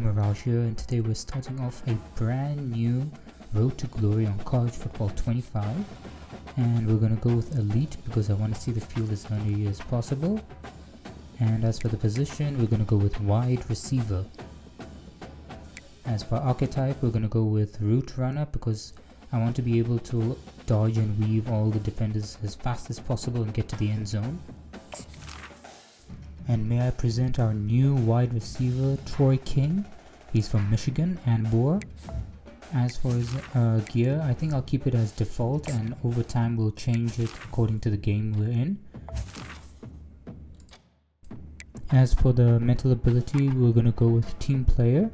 Mirage here, and today we're starting off a brand new Road to Glory on College Football 25, and we're going to go with Elite because I want to see the field as early as possible. And as for the position, we're going to go with wide receiver. As for archetype, we're going to go with route runner because I want to be able to dodge and weave all the defenders as fast as possible and get to the end zone. And may I present our new wide receiver, Troy King. He's from Michigan and Boer. As for his gear, I think I'll keep it as default, and over time we'll change it according to the game we're in. As for the mental ability, we're going to go with team player.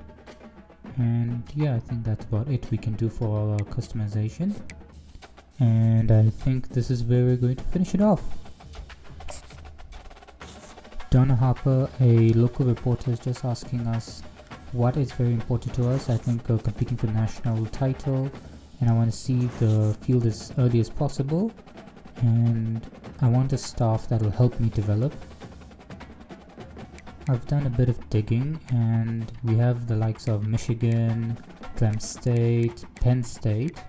And yeah, I think that's about it we can do for all our customization. And I think this is where we're going to finish it off. Donna Harper, a local reporter, is just asking us what is very important to us. I think competing for the national title, and I want to see the field as early as possible, and I want a staff that will help me develop. I've done a bit of digging, and we have the likes of Michigan, Clemson State, Penn State,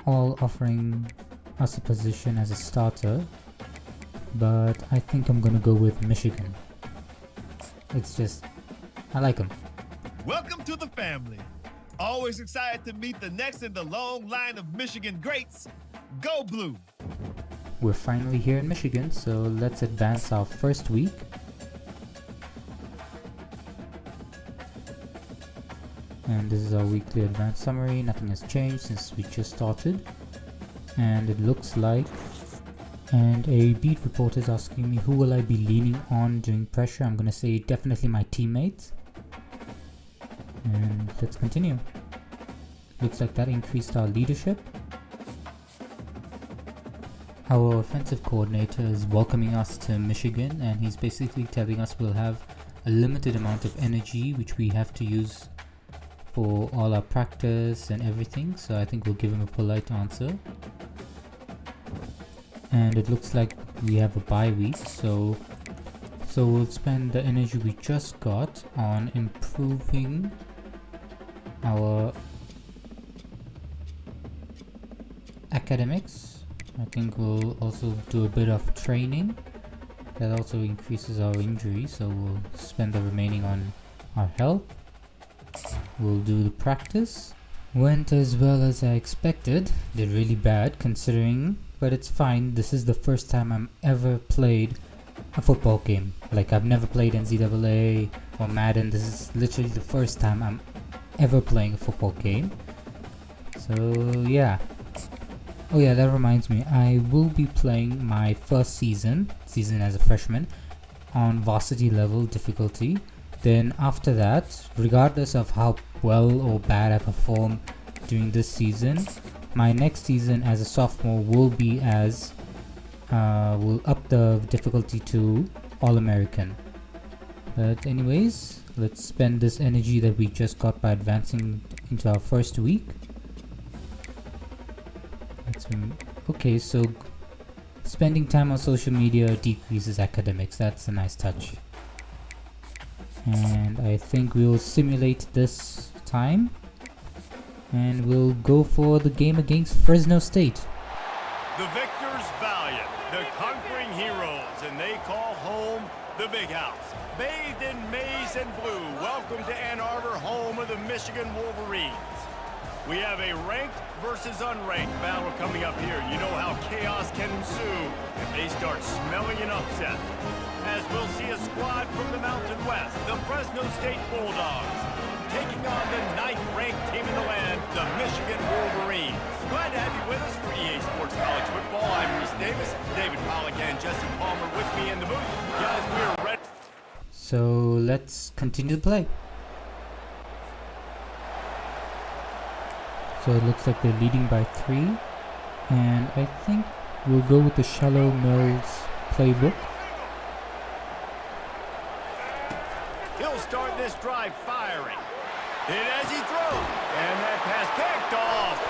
all offering us a position as a starter. But I think I'm gonna go with Michigan. It's just, I like them. Welcome to the family. Always excited to meet the next in the long line of Michigan greats. Go Blue! We're finally here in Michigan, so let's advance our first week. And this is our weekly advanced summary. Nothing has changed since we just started. And it looks like, and a beat reporter is asking me who will I be leaning on during pressure. I'm going to say definitely my teammates. And let's continue. Looks like that increased our leadership. Our offensive coordinator is welcoming us to Michigan, and he's basically telling us we'll have a limited amount of energy which we have to use for all our practice and everything. So I think we'll give him a polite answer. And it looks like we have a bye week, so we'll spend the energy we just got on improving our academics. I think we'll also do a bit of training. That also increases our injury, so we'll spend the remaining on our health. We'll do the practice. Went as well as I expected. Did really bad considering, but it's fine. This is the first time I'm ever played a football game. Like, I've never played NCAA or Madden. This is literally the first time I'm ever playing a football game. So yeah. Oh yeah, that reminds me. I will be playing my first season as a freshman on varsity level difficulty. Then after that, regardless of how well or bad I perform during this season, my next season as a sophomore will be as we'll up the difficulty to All-American. But anyways, let's spend this energy that we just got by advancing into our first week. Okay, so spending time on social media decreases academics. That's a nice touch. And I think we'll simulate this time, and we'll go for the game against Fresno State. The victors valiant, the conquering heroes, and they call home the Big House. Bathed in maize and blue, welcome to Ann Arbor, home of the Michigan Wolverines. We have a ranked versus unranked battle coming up here. You know how chaos can ensue if they start smelling an upset. As we'll see a squad from the Mountain West, the Fresno State Bulldogs, taking on the 9th-ranked team in the land, the Michigan Wolverines. Glad to have you with us for EA Sports College Football. I'm Reese Davis, David Pollack, and Jesse Palmer with me in the booth. Guys, we are ready. So let's continue to play. So it looks like they're leading by 3, and I think we'll go with the Shallow Mills playbook. He'll start this drive firing. And as he throws, and that pass picked off.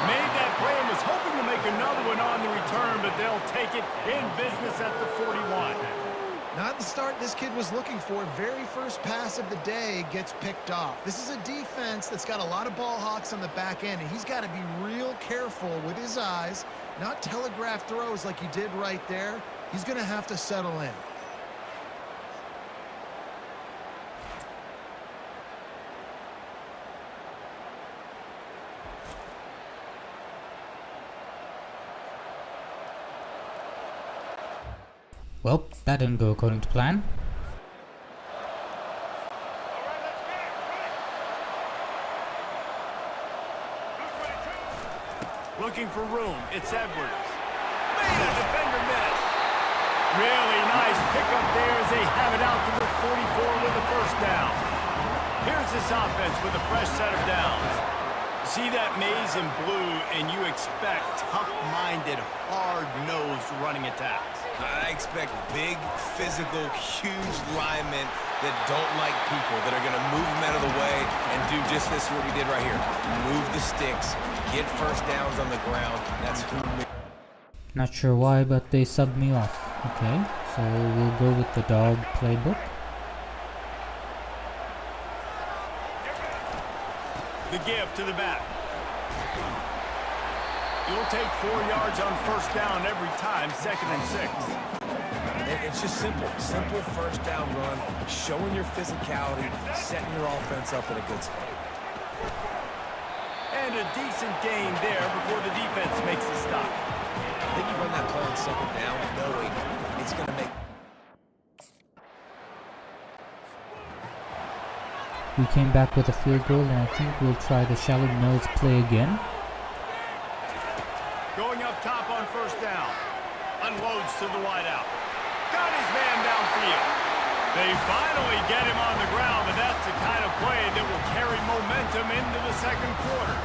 Made that play and was hoping to make another one on the return, but they'll take it in business at the 41. Not the start this kid was looking for. Very first pass of the day gets picked off. This is a defense that's got a lot of ball hawks on the back end, and he's got to be real careful with his eyes, not telegraph throws like he did right there. He's going to have to settle in. Well, that didn't go according to plan. Looking for room. It's Edwards. Made a defender miss. Really nice pickup there as they have it out to the 44 with the first down. Here's this offense with a fresh set of downs. See that maize in blue, and you expect tough-minded, hard-nosed running attacks. I expect big, physical, huge linemen that don't like people, that are going to move them out of the way and do just this, what we did right here. Move the sticks, get first downs on the ground. That's who. Not sure why, but they subbed me off. Okay, so we'll go with the dog playbook. The give to the back. You'll take 4 yards on first down every time, 2nd and 6. It's just simple. Simple first down run, showing your physicality, setting your offense up in a good spot. And a decent gain there before the defense makes the stop. I think you run that play on 2nd down knowing it's going to make... We came back with a field goal, and I think we'll try the shallow nose play again. Going up top on first down. Unloads to the wideout. Got his man downfield. They finally get him on the ground, and that's the kind of play that will carry momentum into the second quarter.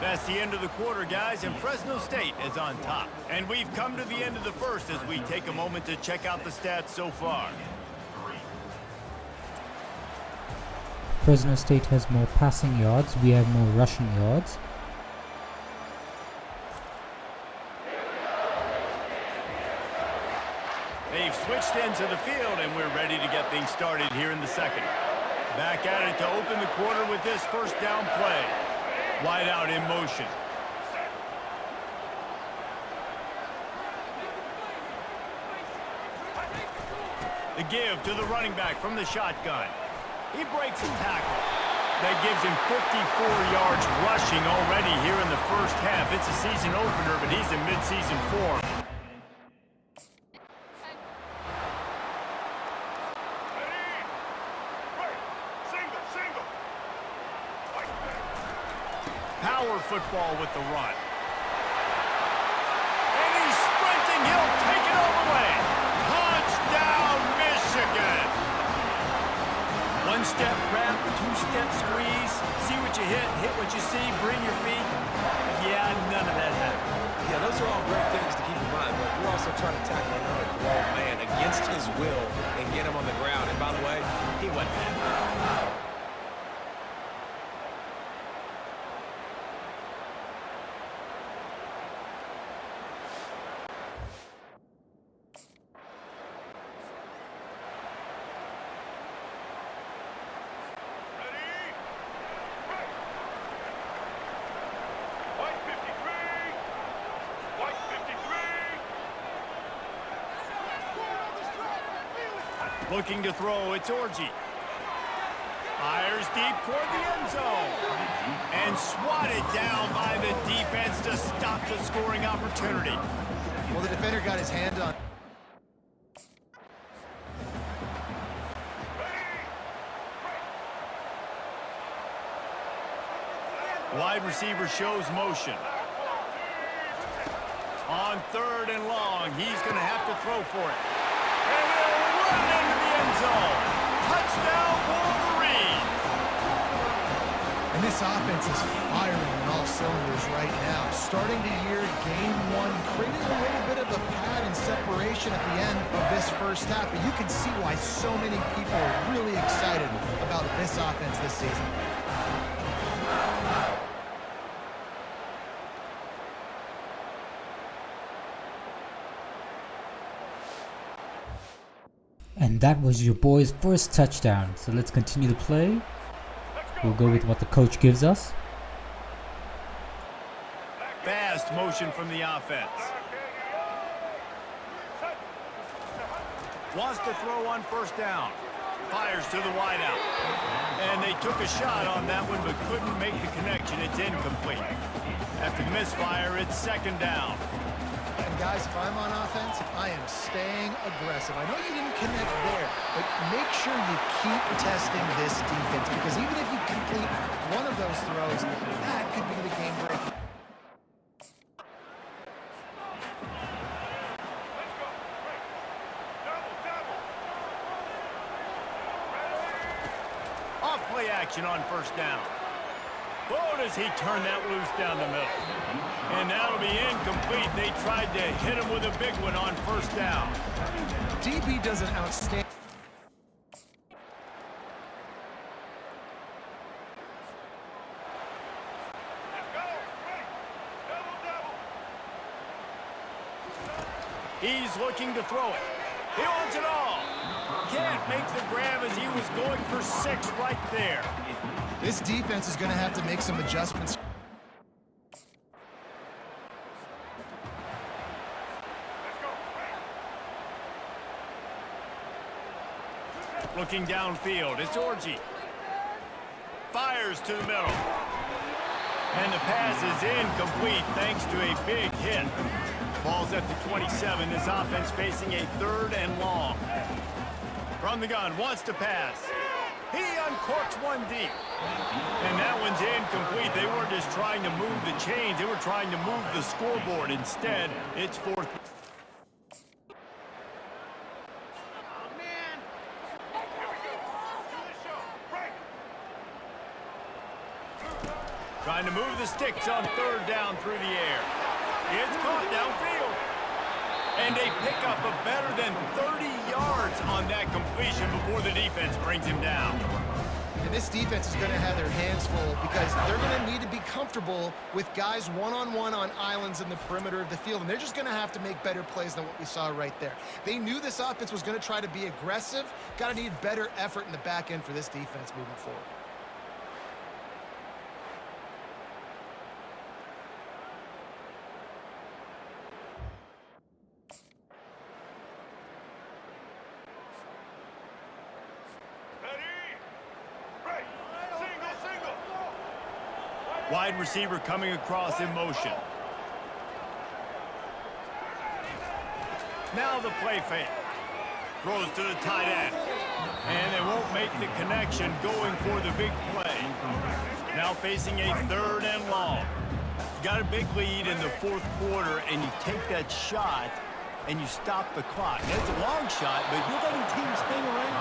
That's the end of the quarter, guys, and Fresno State is on top. And we've come to the end of the first as we take a moment to check out the stats so far. Fresno State has more passing yards, we have more rushing yards. They've switched into the field, and we're ready to get things started here in the second. Back at it to open the quarter with this first down play. Wide out in motion. The give to the running back from the shotgun. He breaks a tackle. That gives him 54 yards rushing already here in the first half. It's a season opener, but he's in mid-season form. Power football with the run. And he's sprinting. He'll take it all the way. Touchdown, Michigan. One-step wrap, two-step squeeze. See what you hit what you see, bring your feet. Yeah, none of that happened. Yeah, those are all great things to keep in mind, but we're also trying to tackle another grown man against his will and get him on the ground. And by the way, he wasn't happy. Looking to throw, it's Orji. Fires deep toward the end zone. And swatted down by the defense to stop the scoring opportunity. Well, the defender got his hand on. Wide receiver shows motion. On 3rd and long, he's going to have to throw for it. And they'll run into the end zone. Touchdown, Wolverines. And this offense is firing on all cylinders right now. Starting the year, game one, created a little bit of a pad and separation at the end of this first half. But you can see why so many people are really excited about this offense this season. And that was your boy's first touchdown. So let's continue the play. We'll go with what the coach gives us. Fast motion from the offense. Wants to throw on first down. Fires to the wideout. And they took a shot on that one but couldn't make the connection. It's incomplete. After the misfire, it's second down. And guys, if I'm on offense, I am staying aggressive. I know you didn't connect there, but make sure you keep testing this defense, because even if you complete one of those throws, that could be the game breaker. Off play action on first down. Oh, does he turn that loose down the middle. And that'll be incomplete. They tried to hit him with a big one on first down. DB does an outstanding... He's looking to throw it. He wants it all. Can't make the grab as he was going for 6 right there. This defense is going to have to make some adjustments. Looking downfield, it's Orji. Fires to the middle. And the pass is incomplete thanks to a big hit. Ball's at the 27. This offense facing a 3rd and long. From the gun, wants to pass. He uncorks one deep. And that one's incomplete. They weren't just trying to move the chains. They were trying to move the scoreboard. Instead, it's 4th. Trying to move the sticks on 3rd down through the air. It's caught downfield. And they pick up a better than 30 yards on that completion before the defense brings him down. And this defense is going to have their hands full, because they're going to need to be comfortable with guys one-on-one on islands in the perimeter of the field. And they're just going to have to make better plays than what we saw right there. They knew this offense was going to try to be aggressive. Got to need better effort in the back end for this defense moving forward. Wide receiver coming across in motion. Now the play fake. Throws to the tight end. And they won't make the connection going for the big play. Now facing a 3rd and long. You got a big lead in the 4th quarter, and you take that shot and you stop the clock. It's a long shot, but you're letting teams hang around.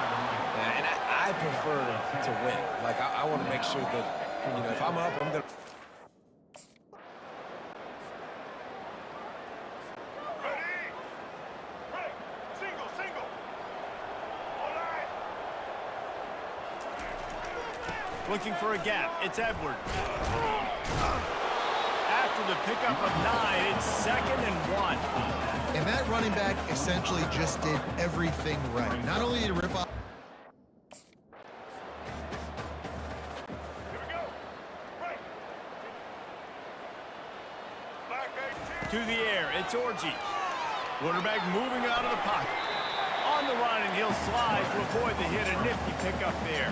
Yeah, and I prefer to win. Like, I want to make sure that, you know, if I'm up, I'm going to... Looking for a gap. It's Edwards. After the pickup of 9, it's 2nd and 1. And that running back essentially just did everything right. Not only did he rip off... To the air, it's Orji. Quarterback moving out of the pocket. On the run, and he'll slide to avoid the hit. A nifty pickup there.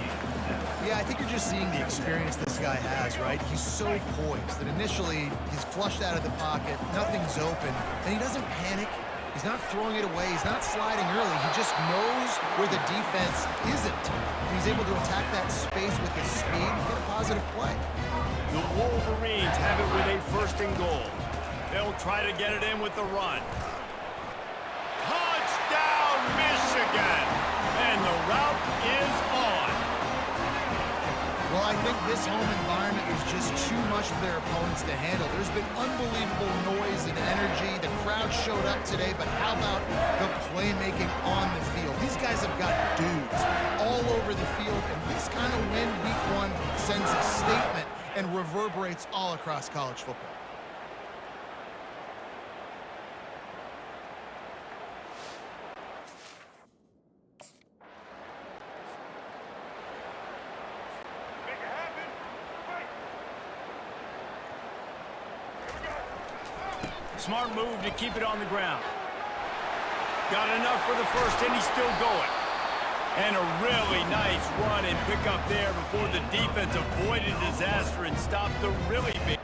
Yeah, I think you're just seeing the experience this guy has, right? He's so poised that initially he's flushed out of the pocket, nothing's open, and he doesn't panic. He's not throwing it away. He's not sliding early. He just knows where the defense isn't. And he's able to attack that space with his speed and get a positive play. The Wolverines have it with a 1st and goal. They'll try to get it in with the run. Touchdown, Michigan! And the route is on. Well, I think this home environment was just too much for their opponents to handle. There's been unbelievable noise and energy. The crowd showed up today, but how about the playmaking on the field? These guys have got dudes all over the field, and this kind of win week 1 sends a statement and reverberates all across college football. Smart move to keep it on the ground. Got enough for the first, and he's still going. And a really nice run and pick up there before the defense avoided disaster and stopped the really big.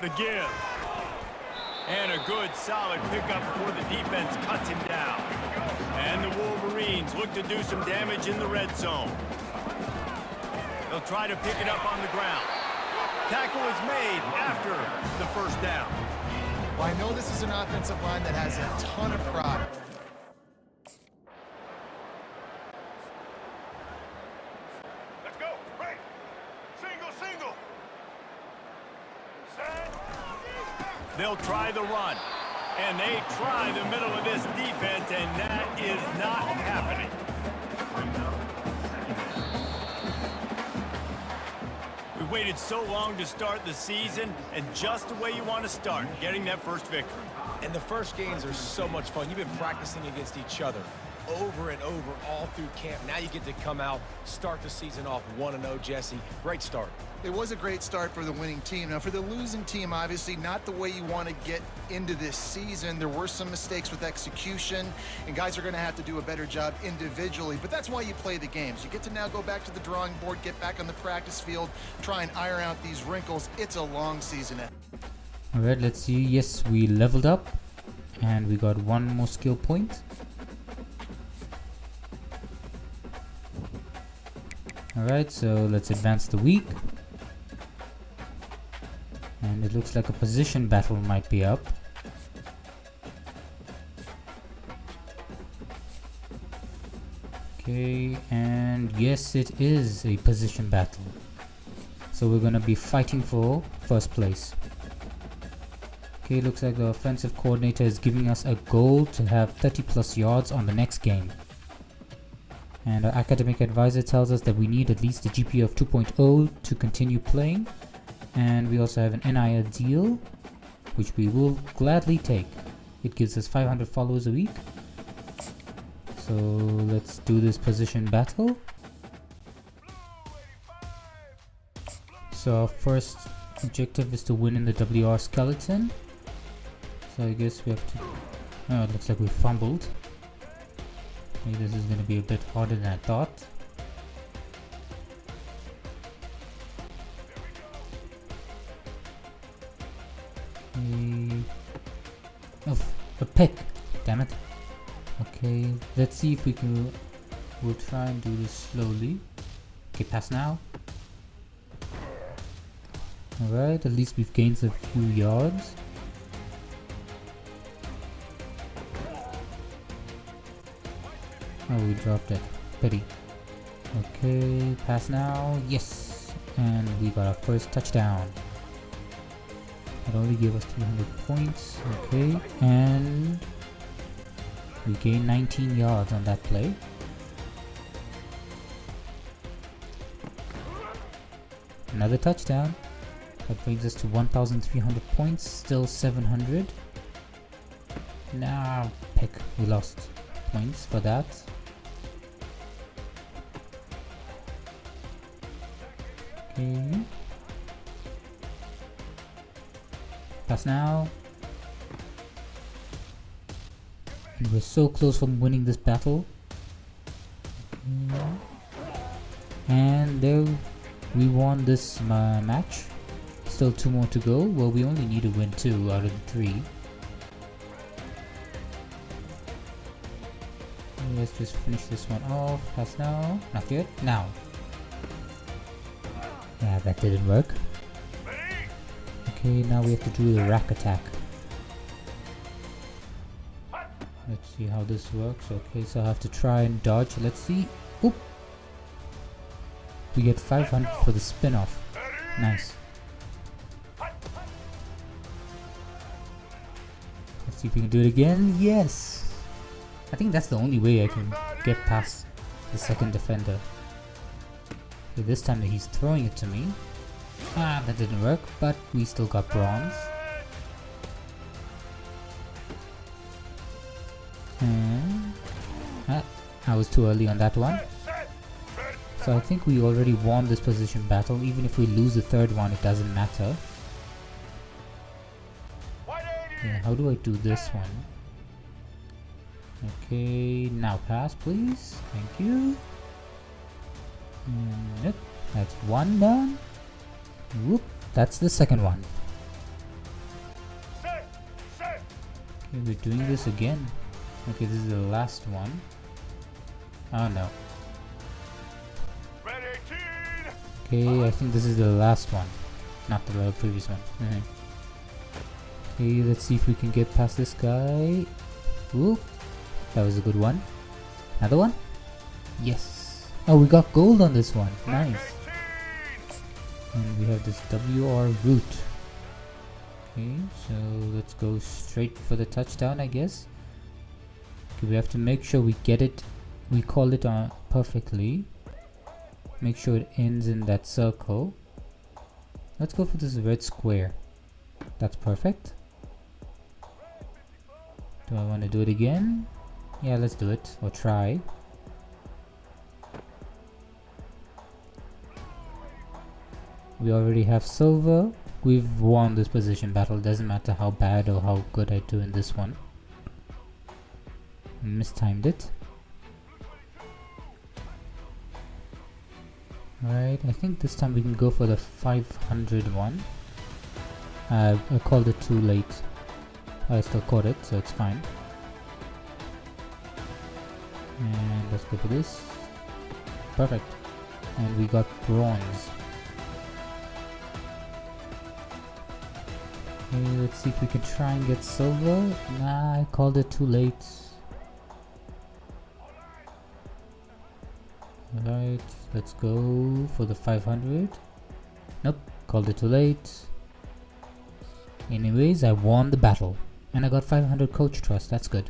The give. And a good, solid pickup before the defense cuts him down. And the Wolverines look to do some damage in the red zone. They'll try to pick it up on the ground. Tackle is made after the first down. Well, I know this is an offensive line that has a ton of pride. Let's go. Right. Single, single. Set. They'll try the run. And they try the middle of this defense, and that is not happening. We waited so long to start the season, and just the way you want to start, getting that first victory. And the first games are so much fun. You've been practicing against each other over and over all through camp. Now you get to come out, start the season off 1-0, Jesse. Great start. It was a great start for the winning team. Now, for the losing team, obviously not the way you want to get into this season. There were some mistakes with execution, and guys are going to have to do a better job individually. But that's why you play the games. You get to now go back to the drawing board, get back on the practice field, try and iron out these wrinkles. It's a long season. All right, let's see. Yes, we leveled up, and we got one more skill point. All right, so let's advance the week. And it looks like a position battle might be up. Okay, and yes, it is a position battle. So we're gonna be fighting for first place. Okay, looks like the offensive coordinator is giving us a goal to have 30 plus yards on the next game. And our academic advisor tells us that we need at least a GPA of 2.0 to continue playing. And we also have an NIL deal, which we will gladly take. It gives us 500 followers a week. So let's do this position battle. So our first objective is to win in the WR skeleton. So I guess we have to... Oh, it looks like we fumbled. Maybe this is going to be a bit harder than I thought. Oh, a pick! Damn it. Okay, let's see if we can... We'll try and do this slowly. Okay, pass now. Alright, at least we've gained a few yards. Oh, we dropped it. Pity. Okay, pass now. Yes! And we got our first touchdown. It only gave us 300 points. Okay, and we gained 19 yards on that play. Another touchdown. That brings us to 1,300 points. Still 700. Now, pick. We lost points for that. Okay. Pass now. And we're so close from winning this battle. Okay. And there we won this match. Still 2 more to go. Well, we only need to win 2 out of the 3. Let's just finish this one off. Pass now. Not yet. Now. Yeah, that didn't work. Okay, now we have to do the rack attack. Let's see how this works. Okay, so I have to try and dodge. Let's see. Oop! We get 500 for the spin-off. Nice. Let's see if we can do it again. Yes! I think that's the only way I can get past the second defender. Okay, this time he's throwing it to me. Ah, that didn't work, but we still got bronze. And I was too early on that one. So I think we already won this position battle. Even if we lose the third one, it doesn't matter. Yeah, how do I do this one? Okay, now pass please. Thank you. Yep, that's one done. Whoop, that's the second one. Okay, we're doing this again. Okay, this is the last one. Oh no. Okay, I think this is the last one, not the previous one. Okay, let's see if we can get past this guy. Whoop, that was a good one. Another one? Yes. Oh, we got gold on this one. Nice. And we have this WR route. Okay, so let's go straight for the touchdown, I guess. Okay, we have to make sure we get it. We call it perfectly. Make sure it ends in that circle. Let's go for this red square. That's perfect. Do I want to do it again? Yeah, let's do it. Or try. We already have silver. We've won this position battle. Doesn't matter how bad or how good I do in this one. Mistimed it. Alright, I think this time we can go for the 500 one. I called it too late. I still caught it, so it's fine. And let's go for this. Perfect. And we got bronze. Okay, let's see if we can try and get silver. Nah, I called it too late. Alright, let's go for the 500. Nope, called it too late. Anyways, I won the battle. And I got 500 coach trust, that's good.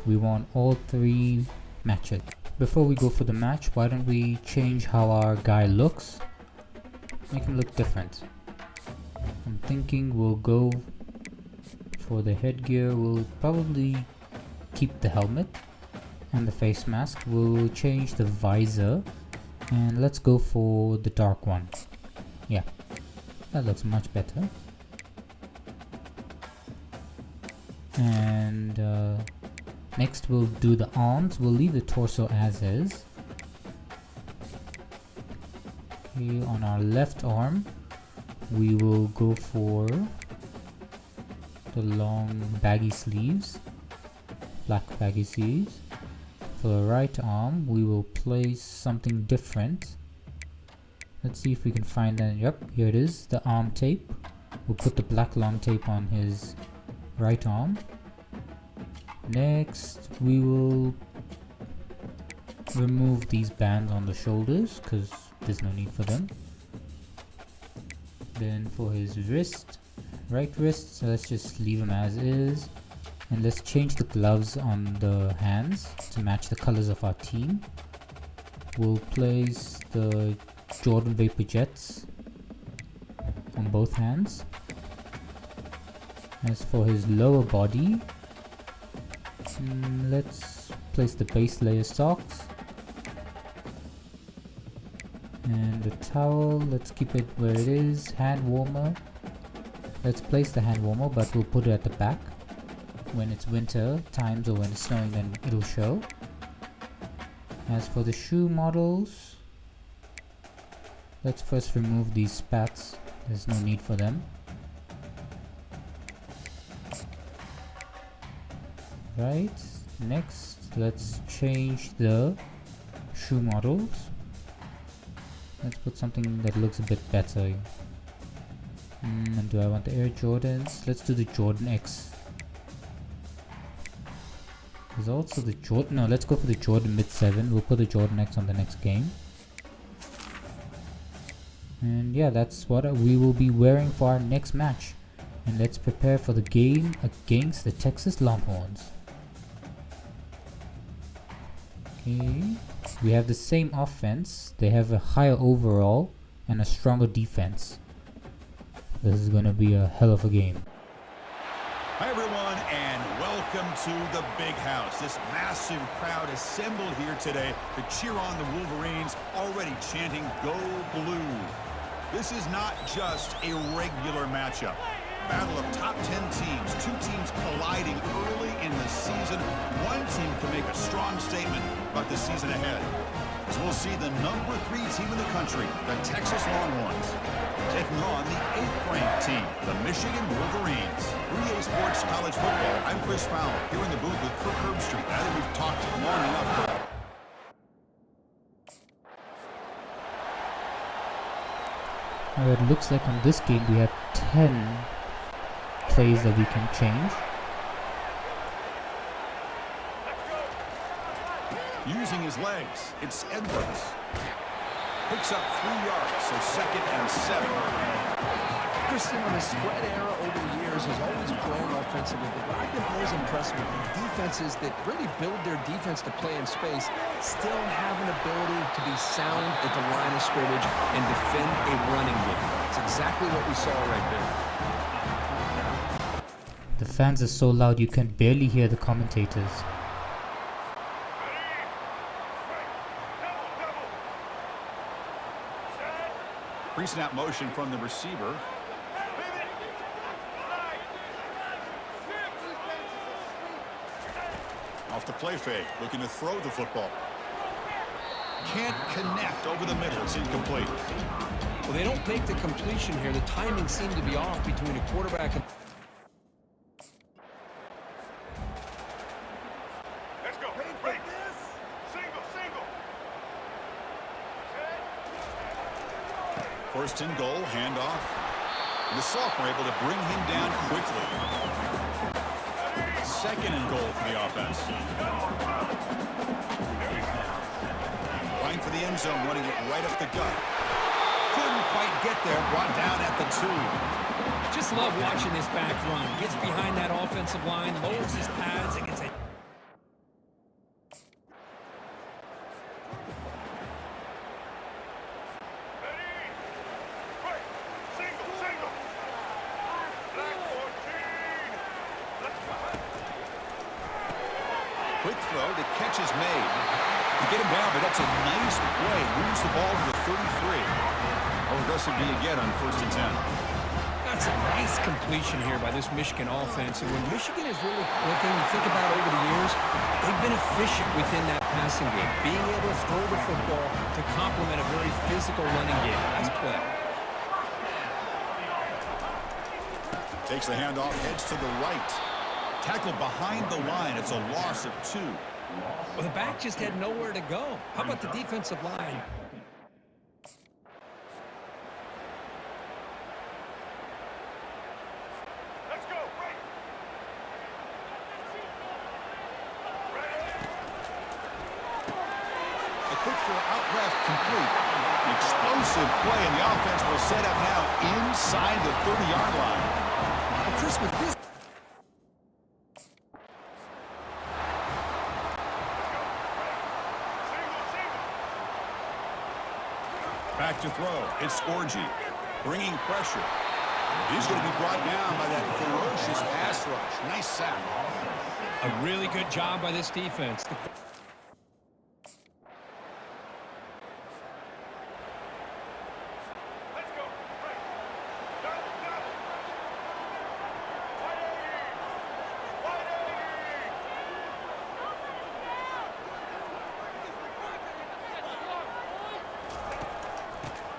We won all 3 matches. Before we go for the match, why don't we change how our guy looks? Make him look different. I'm thinking we'll go for the headgear. We'll probably keep the helmet and the face mask. We'll change the visor and let's go for the dark one. Yeah, that looks much better. And next we'll do the arms. We'll leave the torso as is. Okay, on our left arm we will go for the long baggy sleeves, black baggy sleeves. For the right arm we will place something different. Let's see if we can find that. Yep, here it is, the arm tape. We'll put the black long tape on his right arm. Next we will remove these bands on the shoulders because there's no need for them. Then for his wrist, right wrist, so let's just leave him as is. And let's change the gloves on the hands to match the colors of our team. We'll place the Jordan Vapor Jets on both hands. As for his lower body, let's place the base layer socks. And the towel, let's keep it where it is. Hand warmer, let's place the hand warmer, but we'll put it at the back. When it's winter times or when it's snowing, then it'll show. As for the shoe models, let's first remove these spats. There's no need for them. Right, next let's change the shoe models. Let's put something that looks a bit better. And do I want the Air Jordans? Let's do the Jordan X. There's also the Jordan, no, let's go for the Jordan Mid 7. We'll put the Jordan X on the next game. And yeah, that's what we will be wearing for our next match. And let's prepare for the game against the Texas Longhorns. Okay, we have the same offense. They have a higher overall and a stronger defense. This is going to be a hell of a game. Hi everyone, and welcome Welcome to the Big House. This massive crowd assembled here today to cheer on the Wolverines, already chanting, "Go Blue." This is not just a regular matchup. Battle of top 10 teams, two teams colliding early in the season. One team can make a strong statement about the season ahead. As we'll see the number 3 team in the country, the Texas Longhorns, taking on the 8th-ranked team, the Michigan Wolverines. 3A Sports College Football, I'm Chris Fowler, here in the booth with Kirk Herbstreit. I think we've talked long enough, Kirk. Now it looks like on this game we have 10 plays that we can change. Using his legs, it's Edwards. Picks up 3 yards, so 2nd and 7. Christian, in the spread era over the years, has always grown offensively. But what I've been always impressed with the defenses that really build their defense to play in space still have an ability to be sound at the line of scrimmage and defend a running game. It's exactly what we saw right there. The fans are so loud you can barely hear the commentators. Pre-snap motion from the receiver. Off the play fake, looking to throw the football. Can't connect over the middle, it's incomplete. Well, they don't make the completion here. The timing seemed to be off between a quarterback and... Let's go. Break this. Single. 1st and goal, handoff. The sophomore able to bring him down quickly. 2nd and goal for the offense. Line for the end zone, running it right up the gut. Couldn't quite get there, brought down at the 2. Just love watching this back run. Gets behind that offensive line, lowers his pads, and gets a... Quick throw, the catch is made. You get him down, but that's a nice play. Moves the ball to the 33. How aggressive do you get on 1st and 10? That's a nice completion here by this Michigan offense. And when Michigan is really clicking, you think about over the years, they've been efficient within that passing game, being able to throw the football to complement a very physical running game. Nice play. Takes the handoff, heads to the right. Tackle behind the line. It's a loss of 2. Well, the back just had nowhere to go. How about the defensive line? Let's go. A quick throw out left, complete. An explosive play, and the offense will set up now inside the 30-yard line. Well, Chris, with this... Back to throw. It's Orgy, bringing pressure. He's going to be brought down by that ferocious pass rush. Nice sack. A really good job by this defense. Let's go.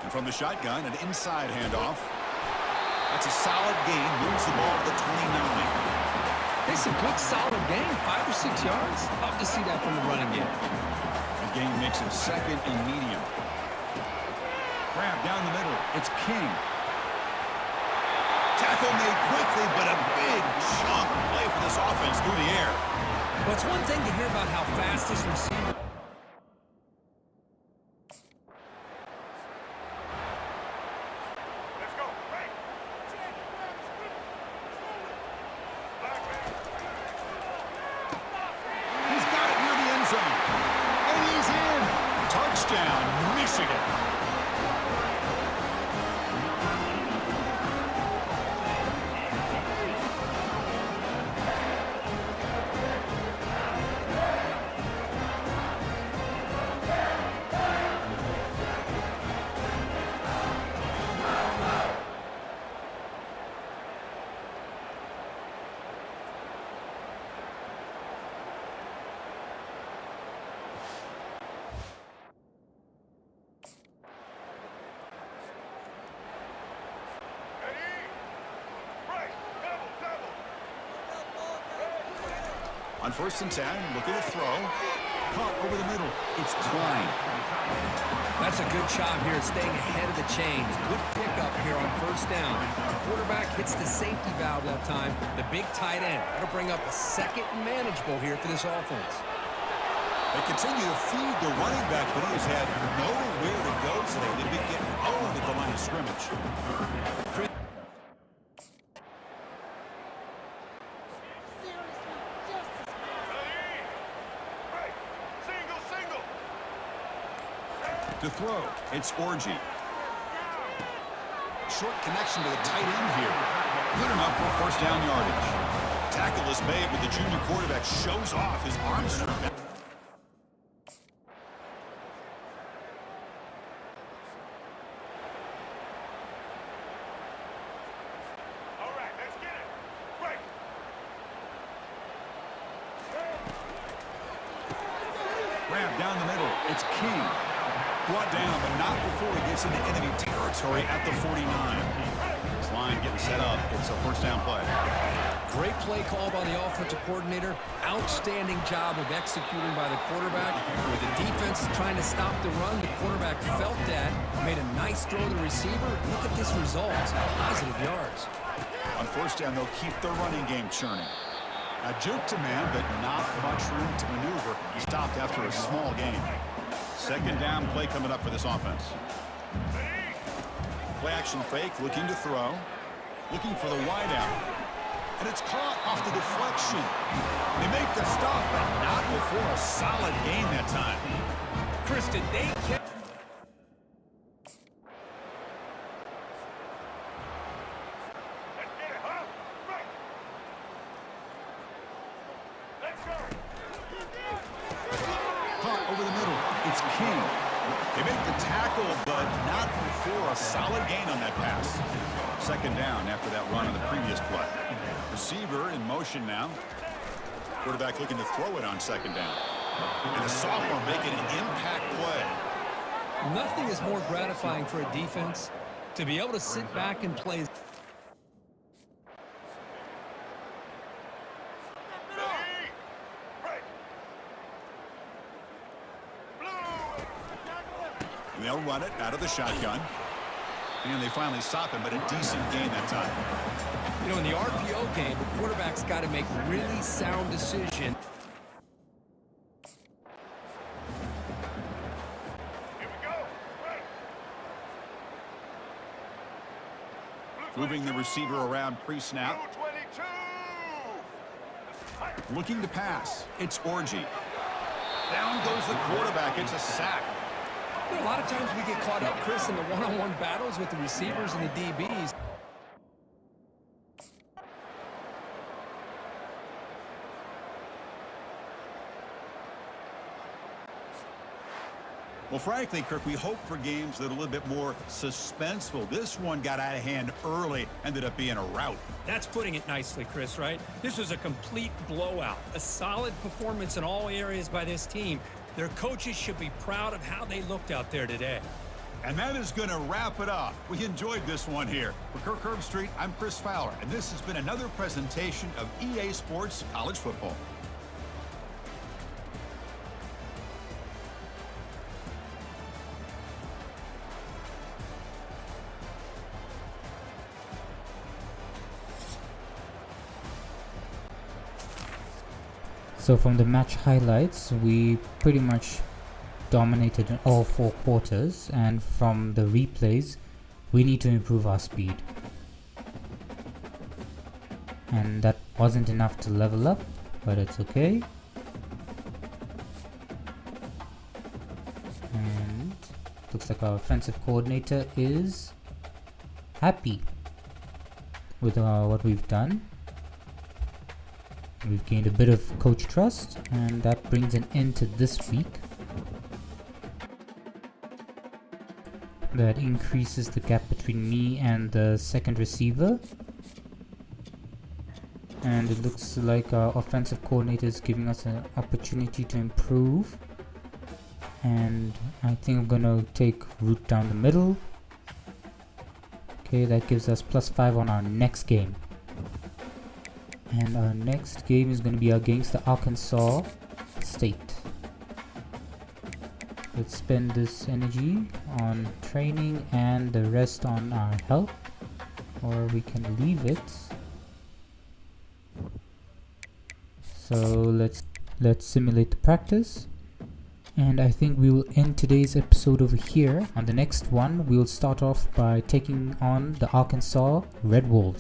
And from the shotgun, an inside handoff. That's a solid gain. Moves the ball to the 29. It's a good, solid gain, 5 or 6 yards. Love to see that from the running game. The gain makes it 2nd and medium. Grab down the middle. It's King. Tackle made quickly, but a big chunk play for this offense through the air. Well, it's one thing to hear about how fast this receiver... Let's go. Break. He's got it near the end zone. And he's in. Touchdown, Michigan. On 1st and 10, looking to throw. Caught over the middle. It's Klein. That's a good job here staying ahead of the chains. Good pickup here on 1st down. The quarterback hits the safety valve that time. The big tight end. That'll bring up a second and manageable here for this offense. They continue to feed the running back, but he has had nowhere to go today. They've been getting owned at the line of scrimmage. To throw, it's Orgy. Short connection to the tight end here. Good enough for 1st down yardage. Tackle is made, but the junior quarterback shows off his arm strength. All right, let's get it. Break. Grab down the middle. It's King. Brought down, but not before he gets into enemy territory at the 49. This line getting set up. It's a 1st down play. Great play call by the offensive coordinator. Outstanding job of executing by the quarterback. With the defense trying to stop the run, the quarterback felt that, made a nice throw to the receiver. Look at this result. Positive yards. On 1st down, they'll keep the running game churning. A juke to man, but not much room to maneuver. He stopped after a small gain. 2nd down play coming up for this offense. Play action fake, looking to throw. Looking for the wide out. And it's caught off the deflection. They make the stop, but not before a solid gain that time. Kristen, they kept... Let's get it, huh? Break. Let's go. Caught over the middle. It's King. They make the tackle, but not before a solid gain on that pass. 2nd down after that run on the previous play. Receiver in motion now. Quarterback looking to throw it on 2nd down. And the sophomore making an impact play. Nothing is more gratifying for a defense to be able to sit back and play. And they'll run it out of the shotgun. And they finally stop him, but a decent gain that time. You know, in the RPO game, the quarterback's got to make really sound decisions. Here we go. Break. Moving the receiver around pre-snap. Blue 22. Looking to pass. It's Orgy. Down goes the quarterback. It's a sack. You know, a lot of times we get caught up, Chris, in the one-on-one battles with the receivers and the DBs. Well, frankly, Kirk, we hope for games that are a little bit more suspenseful. This one got out of hand early, ended up being a rout. That's putting it nicely, Chris, right? This was a complete blowout. A solid performance in all areas by this team. Their coaches should be proud of how they looked out there today. And that is going to wrap it up. We enjoyed this one here. For Kirk Herbstreit, I'm Chris Fowler, and this has been another presentation of EA Sports College Football. So from the match highlights, we pretty much dominated in all 4 quarters, and from the replays, we need to improve our speed. And that wasn't enough to level up, but it's okay. And looks like our offensive coordinator is happy with what we've done. We've gained a bit of coach trust, and that brings an end to this week. That increases the gap between me and the second receiver. And it looks like our offensive coordinator is giving us an opportunity to improve. And I think I'm going to take route down the middle. Okay, that gives us +5 on our next game. And our next game is going to be against the Arkansas State. Let's spend this energy on training and the rest on our health, or we can leave it. So let's simulate the practice. And I think we will end today's episode over here. On the next one, we'll start off by taking on the Arkansas Red Wolves.